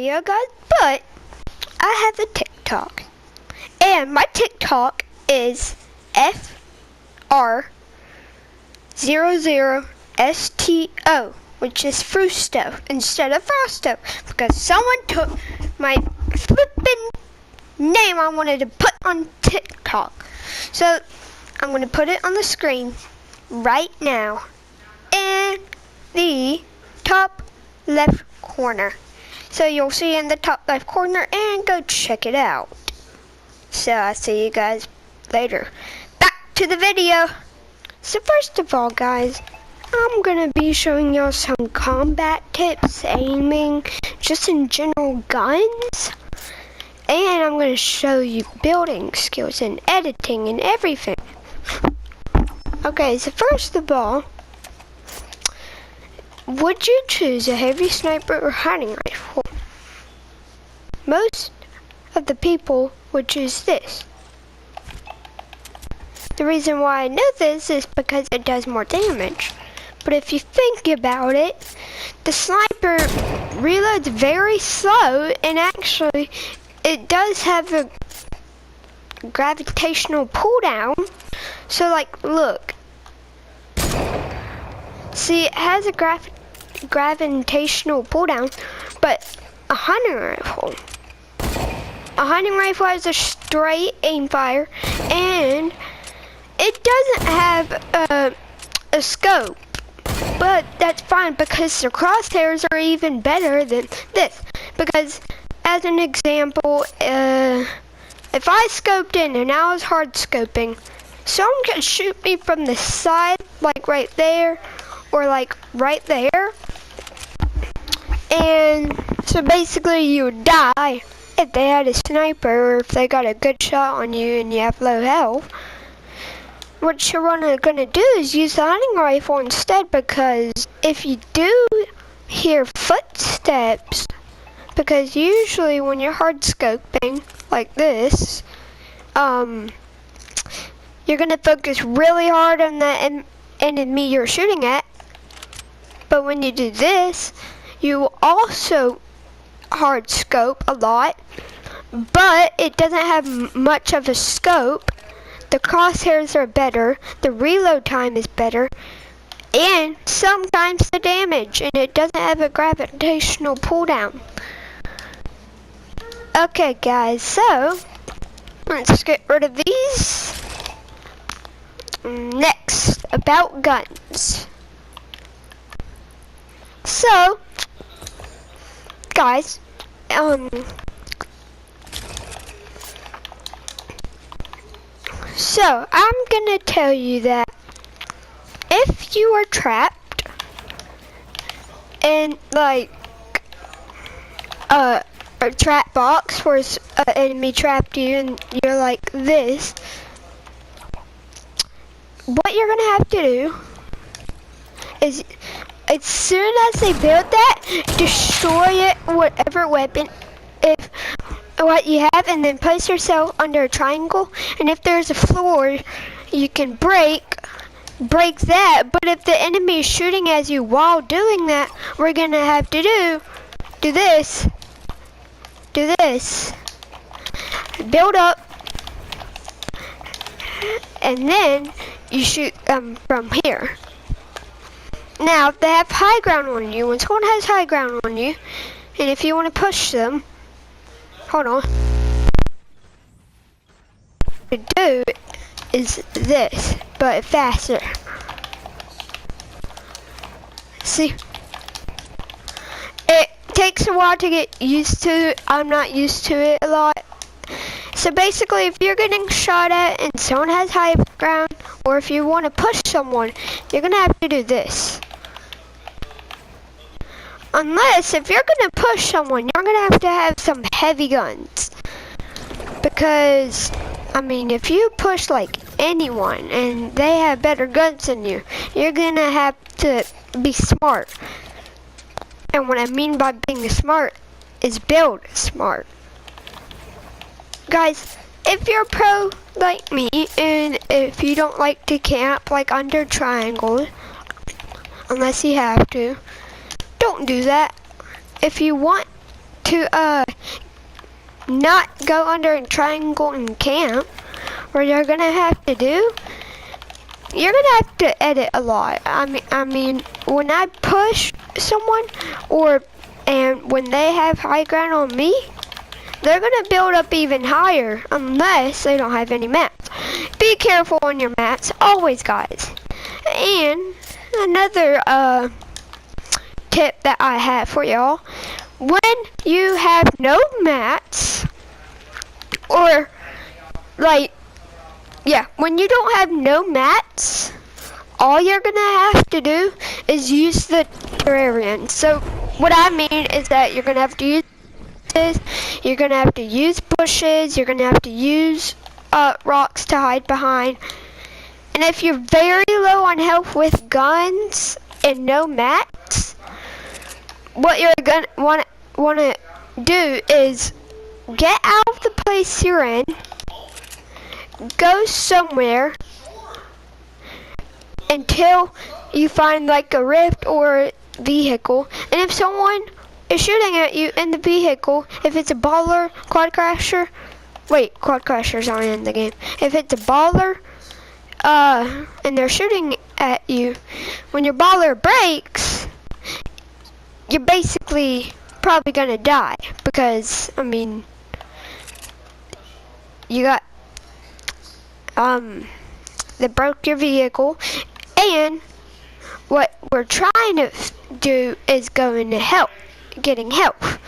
video, guys, but I have a TikTok, and my TikTok is FR00STO, which is Frusto instead of Frosto, because someone took my flippin' name I wanted to put on TikTok. So I'm going to put it on the screen right now in the top left corner. So you'll see in the top left corner, and go check it out. So I'll see you guys later. Back to the video. So first of all, guys, I'm gonna be showing y'all some combat tips, aiming, just in general guns. And I'm gonna show you building skills and editing and everything. Okay, so first of all, would you choose a heavy sniper or hunting rifle? Most of the people would choose this. The reason why I know this is because it does more damage. But if you think about it, the sniper reloads very slow, and actually it does have a gravitational pull down. So like, look. See, it has a gravitational pull down, but a hunting rifle has a straight aim fire, and it doesn't have a scope. But that's fine, because the crosshairs are even better than this. Because, as an example, if I scoped in and I was hard scoping, someone could shoot me from the side, like right there, or like right there. And so basically you would die if they had a sniper, or if they got a good shot on you and you have low health. What you're gonna do is use the hunting rifle instead, because if you do hear footsteps, because usually when you're hard scoping like this, you're gonna focus really hard on that enemy you're shooting at. But when you do this, you also hard scope a lot, but it doesn't have much of a scope. The crosshairs are better, the reload time is better, and sometimes the damage, and it doesn't have a gravitational pull down. Okay guys, so let's get rid of these. Next, about guns. So guys, so I'm gonna tell you that if you are trapped in like a trap box where an enemy trapped you and you're like this, what you're gonna have to do is, as soon as they build that, destroy it, whatever weapon, what you have, and then place yourself under a triangle, and if there's a floor you can break that. But if the enemy is shooting at you while doing that, we're gonna have to do this, build up, and then you shoot from here. Now, if they have high ground on you, when someone has high ground on you, and if you want to push them, hold on. What to do is this, but faster. See? It takes a while to get used to. I'm not used to it a lot. So basically, if you're getting shot at and someone has high ground, or if you want to push someone, you're going to have to do this. Unless, if you're going to push someone, you're going to have some heavy guns. Because, I mean, if you push like anyone and they have better guns than you, you're going to have to be smart. And what I mean by being smart is build smart. Guys, if you're pro like me, and if you don't like to camp like under triangles, unless you have to, don't do that. If you want to not go under a triangle and camp, what you're gonna have to do, you're gonna have to edit a lot. I mean, when I push someone, and when they have high ground on me, they're gonna build up even higher unless they don't have any mats. Be careful on your mats, always, guys. And another tip that I have for y'all: when you have no mats, or when you don't have no mats, all you're gonna have to do is use the terrarium. So what I mean is that you're gonna have to use this, you're gonna have to use bushes, you're gonna have to use rocks to hide behind. And if you're very low on health with guns and no mats, what you're gonna wanna do is get out of the place you're in, go somewhere until you find like a rift or vehicle, and if someone is shooting at you in the vehicle, if it's a baller, quad crasher, quad crashers aren't in the game. If it's a baller, and they're shooting at you, when your baller breaks, you're basically probably gonna die, because, I mean, you got, they broke your vehicle, and what we're trying to do is going to getting health.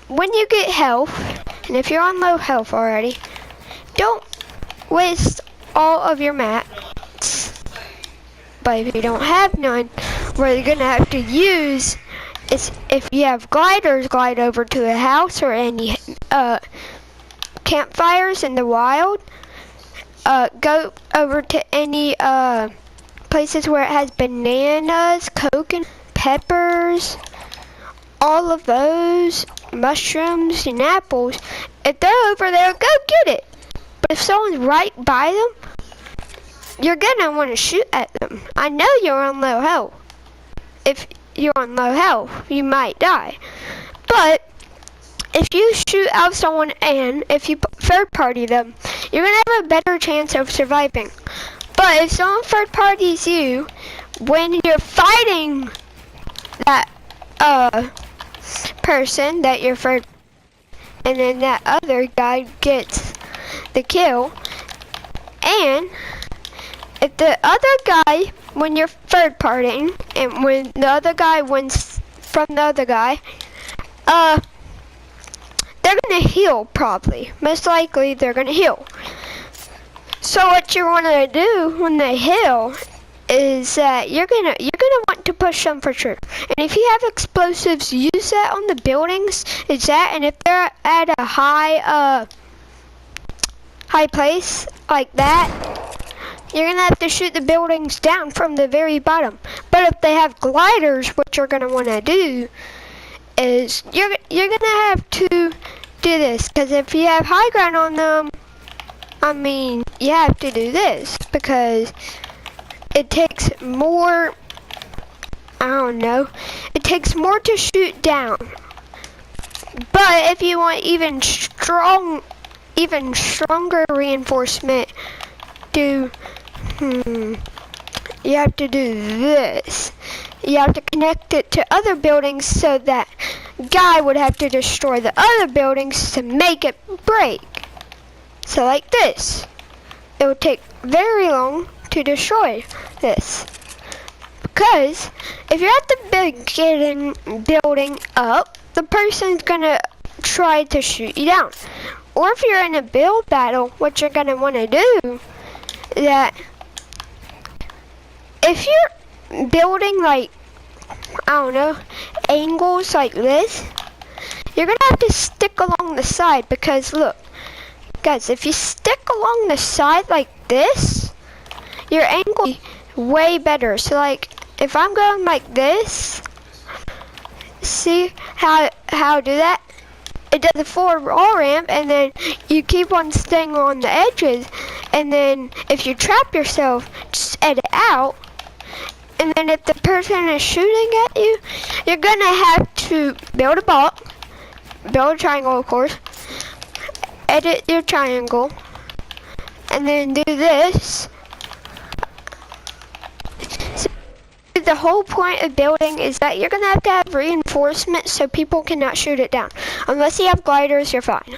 When you get health, and if you're on low health already, don't waste all of your mats. But if you don't have none, what you're gonna have to use is, if you have gliders, glide over to a house or any campfires in the wild. Go over to any places where it has bananas, coconut, peppers, all of those, mushrooms and apples. If they're over there, go get it. But if someone's right by them, you're gonna want to shoot at them. I know you're on low health. If you're on low health, you might die. But if you shoot out someone and if you third party them, you're gonna have a better chance of surviving. But if someone third parties you, when you're fighting that person that you're third, and then that other guy gets the kill, and if the other guy, when you're third partying, and when the other guy wins from the other guy, they're gonna heal probably. Most likely they're gonna heal. So what you wanna do when they heal is that you're gonna want to push them for sure. And if you have explosives, use that on the buildings. And if they're at a high place like that, you're gonna have to shoot the buildings down from the very bottom. But if they have gliders, what you're gonna wanna do is you're gonna have to do this, because if you have high ground on them, I mean, you have to do this because it takes more, I don't know, it takes more to shoot down. But if you want even stronger reinforcement, you have to do this. You have to connect it to other buildings, so that guy would have to destroy the other buildings to make it break. So like this. It would take very long to destroy this. Because if you're at the beginning building up, the person's gonna try to shoot you down. Or if you're in a build battle, what you're gonna wanna do is that if you're building like, I don't know, angles like this, you're gonna have to stick along the side, because look, guys, if you stick along the side like this, your angle will be way better. So like, if I'm going like this, see how I do that? It does a forward roll ramp, and then you keep on staying on the edges, and then if you trap yourself, just edit out. And then if the person is shooting at you, you're gonna have to build a block, build a triangle, of course. Edit your triangle. And then do this. So the whole point of building is that you're gonna have reinforcements so people cannot shoot it down. Unless you have gliders, you're fine.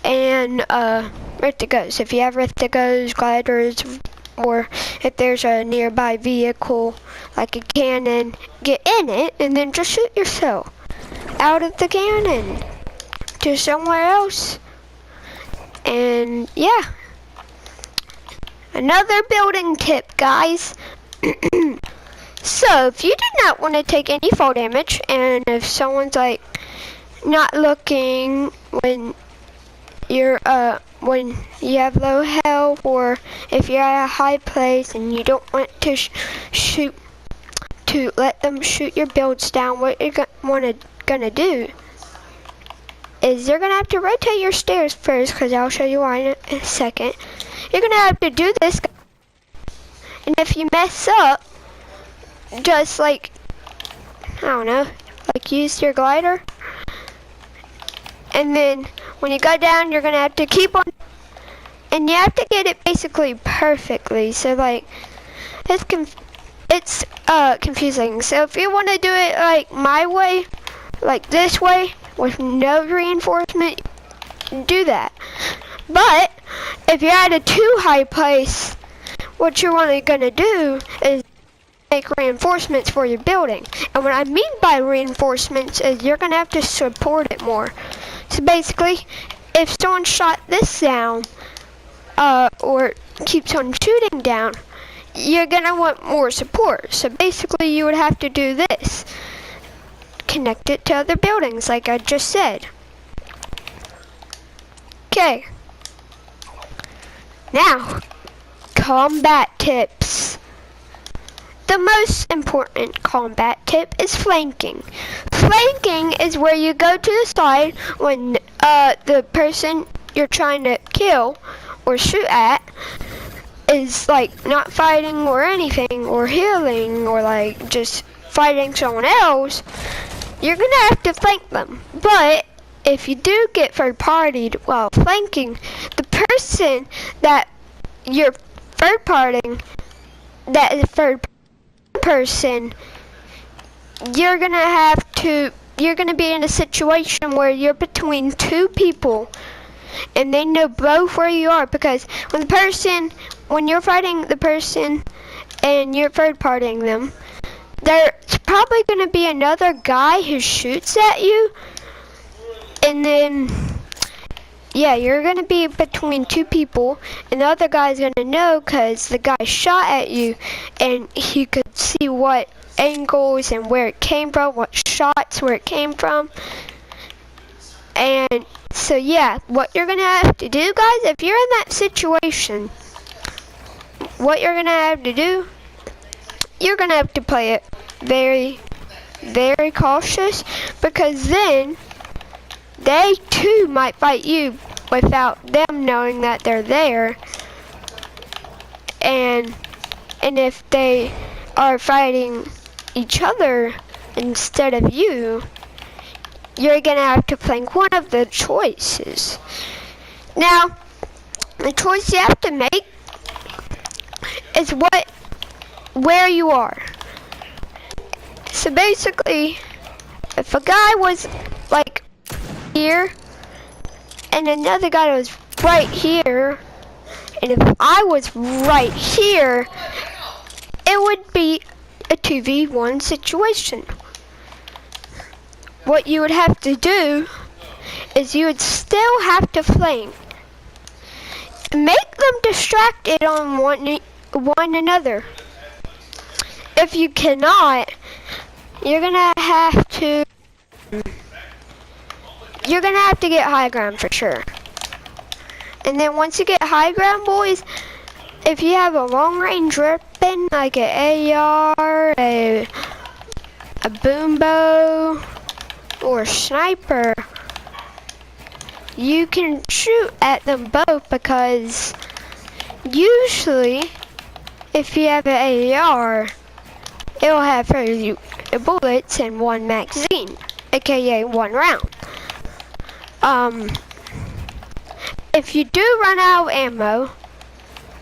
And Rithicos. If you have Rithicos, gliders, or if there's a nearby vehicle like a cannon, get in it and then just shoot yourself out of the cannon to somewhere else. And yeah. Another building tip, guys. So if you do not want to take any fall damage, and if someone's like not looking when you're when you have low health, or if you're at a high place and you don't want to let them shoot your builds down, what you're gonna do is you're gonna have to rotate your stairs first, because I'll show you why in a second. You're gonna have to do this, and if you mess up, just like, I don't know, like use your glider, and then when you go down, you're gonna have to keep on, and you have to get it basically perfectly. So like, it's confusing. So if you want to do it like my way, like this way, with no reinforcement, do that. But if you're at a too high place, what you're only gonna do is make reinforcements for your building. And what I mean by reinforcements is you're gonna have to support it more. So basically, if someone shot this down, or keeps on shooting down, you're gonna want more support. So basically you would have to do this. Connect it to other buildings, like I just said. Okay. Now, combat tips. The most important combat tip is flanking. Flanking is where you go to the side when the person you're trying to kill or shoot at is like not fighting or anything, or healing, or like just fighting someone else. You're gonna have to flank them. But if you do get third partied while flanking, the person that you're third partying, that is third person, you're gonna be in a situation where you're between two people and they know both where you are, because when you're fighting the person and you're third partying them, there's probably gonna be another guy who shoots at you, and then yeah, you're gonna be between two people, and the other guy's gonna know because the guy shot at you, and he could see what angles and where it came from, what shots, where it came from. And so yeah, what you're gonna have to do, guys, if you're in that situation, what you're gonna have to do, you're gonna have to play it very, very cautious, because then they too might fight you without them knowing that they're there. And if they are fighting each other instead of you, you're gonna have to flank one of the choices. Now, the choice you have to make is where you are. So basically, if a guy was like here, and another guy was right here, and if I was right here, it would be a 2v1 situation. What you would have to do is you would still have to flank. Make them distracted on one another. If you cannot, you're gonna have to get high ground for sure. And then once you get high ground, boys, if you have a long range weapon like an AR, a boom bow, or a sniper, you can shoot at them both, because usually if you have an AR, it will have 30 bullets in one magazine, aka one round. if you do run out of ammo,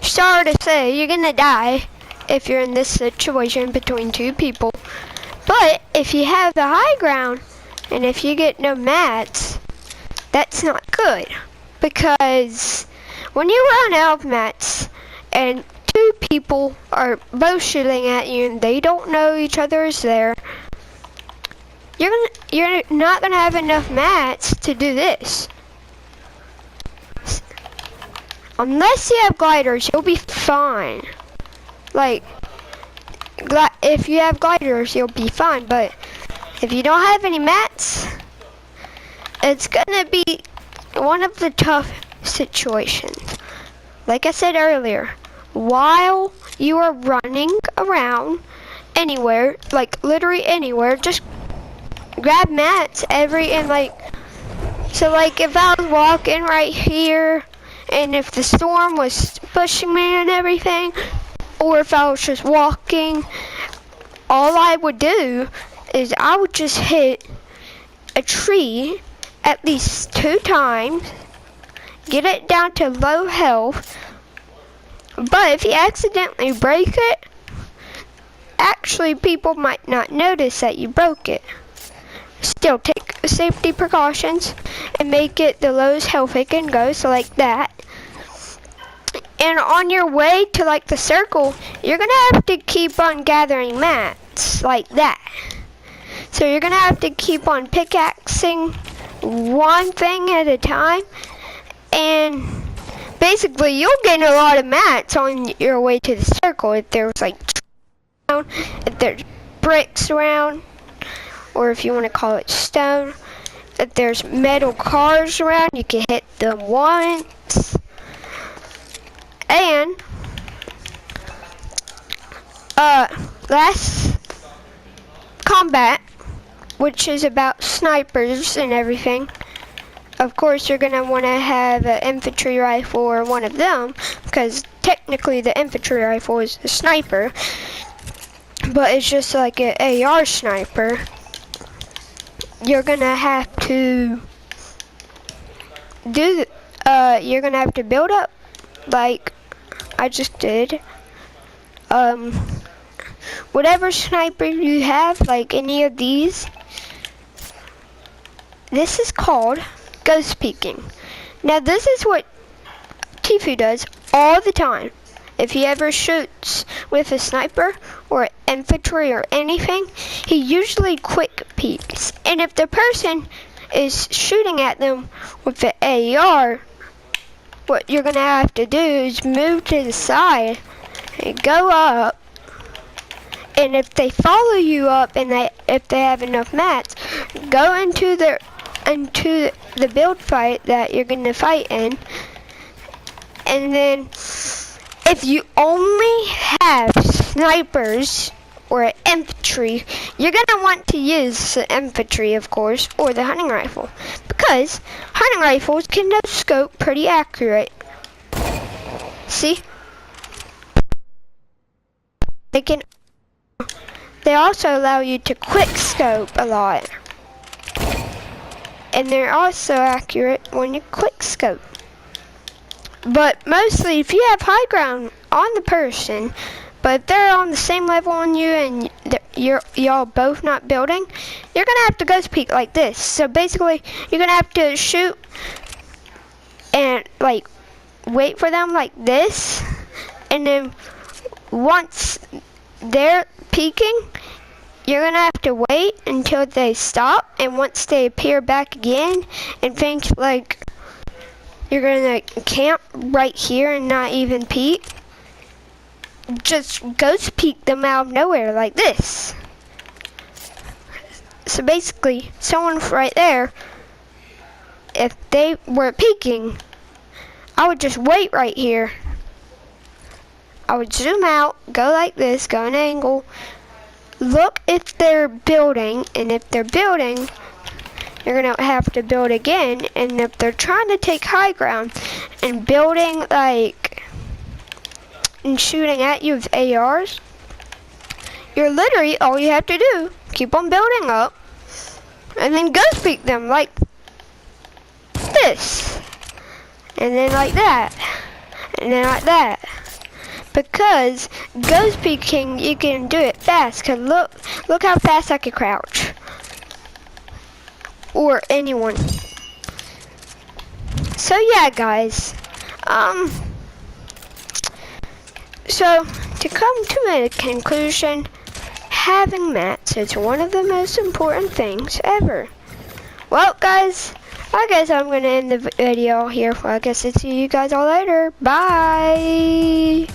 sorry to say, you're gonna die if you're in this situation between two people. But if you have the high ground, and if you get no mats, that's not good. Because when you run out of mats, and two people are both shooting at you, and they don't know each other is there, you're not gonna have enough mats to do this. Unless you have gliders, you'll be fine. Like, if you have gliders, you'll be fine. But if you don't have any mats, it's gonna be one of the tough situations. Like I said earlier, while you are running around anywhere, like literally anywhere, just grab mats so like if I was walking right here, and if the storm was pushing me and everything, or if I was just walking, all I would do is I would just hit a tree at least 2 times, get it down to low health. But if you accidentally break it, actually people might not notice that you broke it. Still take safety precautions and make it the lowest health it can go, so like that. And on your way to like the circle, you're gonna have to keep on gathering mats like that. So you're gonna have to keep on pickaxing one thing at a time, and basically you'll gain a lot of mats on your way to the circle. If there's like around, if there's bricks around, or if you want to call it stone, if there's metal cars around, you can hit them once. And last combat, which is about snipers and everything. Of course, you're gonna want to have an infantry rifle or one of them, because technically the infantry rifle is a sniper, but it's just like an AR sniper. You're gonna have to you're gonna have to build up like I just did. Whatever sniper you have, like any of these, this is called ghost peeking. Now this is what Tifu does all the time. If he ever shoots with a sniper or infantry or anything, he usually quick peeks. And if the person is shooting at them with the AR, what you're gonna have to do is move to the side and go up. And if they follow you up, and if they have enough mats, go into the build fight that you're gonna fight in. And then if you only have snipers or infantry, you're gonna want to use the infantry, of course, or the hunting rifle, because hunting rifles can no scope pretty accurate. See? They also allow you to quick scope a lot. And they're also accurate when you quick scope. But mostly if you have high ground on the person, but if they're on the same level on you and y'all both not building, you're gonna have to ghost peek like this. So basically you're gonna have to shoot and like wait for them like this, and then once they're peeking, you're gonna have to wait until they stop, and once they appear back again and think like you're gonna camp right here and not even peek, just ghost peek them out of nowhere like this. So basically, someone right there, if they were peeking, I would just wait right here. I would zoom out, go like this, go an angle, look if they're building, and if they're building, you're gonna have to build again. And if they're trying to take high ground and building like and shooting at you with ARs, you're literally, all you have to do, keep on building up and then ghost peek them like this, and then like that, and then like that. Because Ghost King, you can do it fast. Cause look how fast I can crouch. Or anyone. So yeah, guys. So to come to a conclusion, having mats is one of the most important things ever. Well, guys, I guess I'm gonna end the video here. I guess I'll see you guys all later. Bye.